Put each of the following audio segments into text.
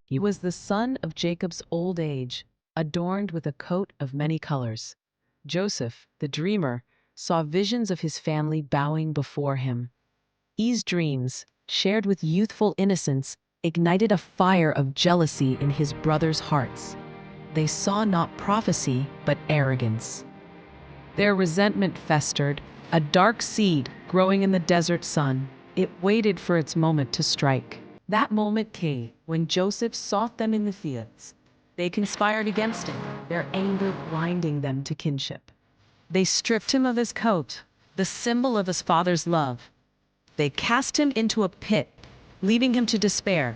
He was the son of Jacob's old age, adorned with a coat of many colors. Joseph, the dreamer, saw visions of his family bowing before him. These dreams, shared with youthful innocence, ignited a fire of jealousy in his brothers' hearts. They saw not prophecy, but arrogance. Their resentment festered, a dark seed growing in the desert sun. It waited for its moment to strike. That moment came when Joseph sought them in the fields. They conspired against him, their anger blinding them to kinship. They stripped him of his coat, the symbol of his father's love. They cast him into a pit, leaving him to despair.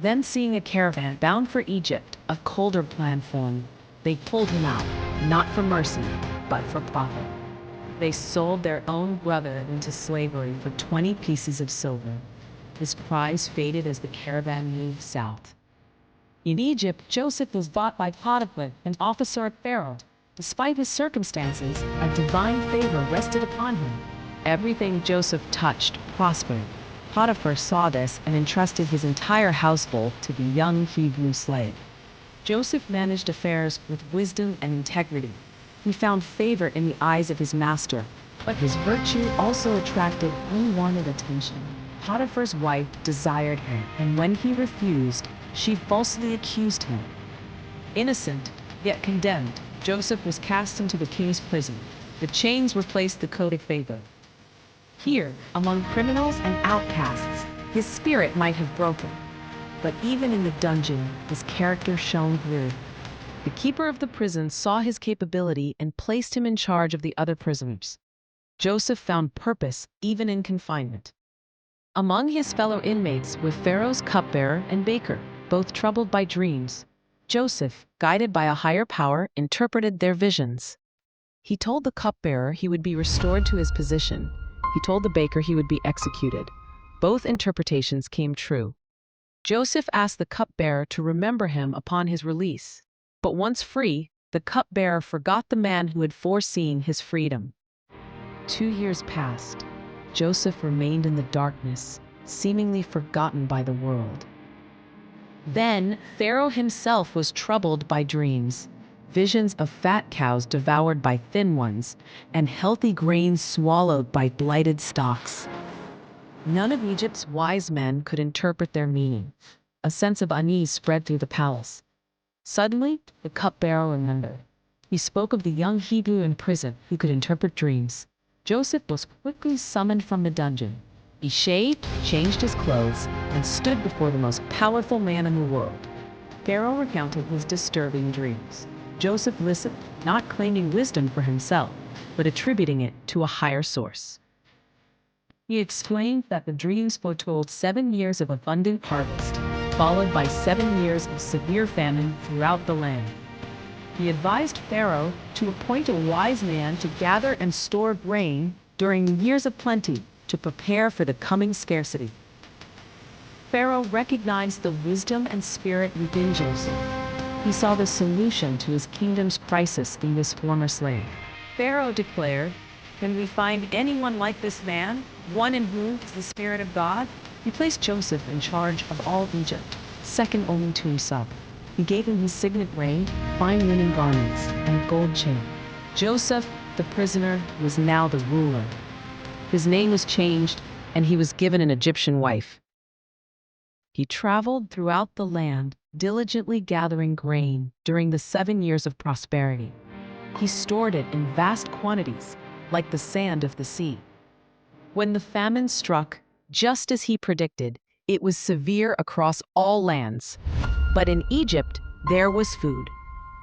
Then, seeing a caravan bound for Egypt, a colder plan formed. They pulled him out, not for mercy, but for profit. They sold their own brother into slavery for 20 pieces of silver. His prize faded as the caravan moved south. In Egypt, Joseph was bought by Potiphar, an officer of Pharaoh. Despite his circumstances, a divine favor rested upon him. Everything Joseph touched prospered. Potiphar saw this and entrusted his entire household to the young Hebrew slave. Joseph managed affairs with wisdom and integrity. He found favor in the eyes of his master, but his virtue also attracted unwanted attention. Potiphar's wife desired him, and when he refused, she falsely accused him. Innocent, yet condemned, Joseph was cast into the king's prison. The chains replaced the coat of favor. Here, among criminals and outcasts, his spirit might have broken. But even in the dungeon, his character shone through. The keeper of the prison saw his capability and placed him in charge of the other prisoners. Joseph found purpose even in confinement. Among his fellow inmates were Pharaoh's cupbearer and baker, both troubled by dreams. Joseph, guided by a higher power, interpreted their visions. He told the cupbearer he would be restored to his position. He told the baker he would be executed. Both interpretations came true. Joseph asked the cupbearer to remember him upon his release. But once free, the cupbearer forgot the man who had foreseen his freedom. 2 years passed. Joseph remained in the darkness, seemingly forgotten by the world. Then Pharaoh himself was troubled by dreams. Visions of fat cows devoured by thin ones, and healthy grains swallowed by blighted stalks. None of Egypt's wise men could interpret their meaning. A sense of unease spread through the palace. Suddenly, the cupbearer remembered. He spoke of the young Hebrew in prison who could interpret dreams. Joseph was quickly summoned from the dungeon. He shaved, changed his clothes, and stood before the most powerful man in the world. Pharaoh recounted his disturbing dreams. Joseph listened, not claiming wisdom for himself, but attributing it to a higher source. He explained that the dreams foretold 7 years of abundant harvest, followed by 7 years of severe famine throughout the land. He advised Pharaoh to appoint a wise man to gather and store grain during years of plenty to prepare for the coming scarcity. Pharaoh recognized the wisdom and spirit within Joseph. He saw the solution to his kingdom's crisis in this former slave. Pharaoh declared, "Can we find anyone like this man, one in whom is the Spirit of God?" He placed Joseph in charge of all Egypt, second only to himself. He gave him his signet ring, fine linen garments, and a gold chain. Joseph, the prisoner, was now the ruler. His name was changed, and he was given an Egyptian wife. He traveled throughout the land, diligently gathering grain during the 7 years of prosperity. He stored it in vast quantities, like the sand of the sea. When the famine struck, just as he predicted, it was severe across all lands. But in Egypt, there was food.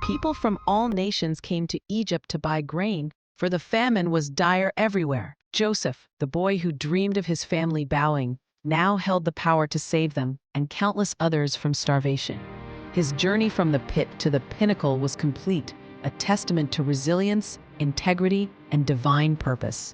People from all nations came to Egypt to buy grain, for the famine was dire everywhere. Joseph, the boy who dreamed of his family bowing, now held the power to save them and countless others from starvation. His journey from the pit to the pinnacle was complete, a testament to resilience, integrity, and divine purpose.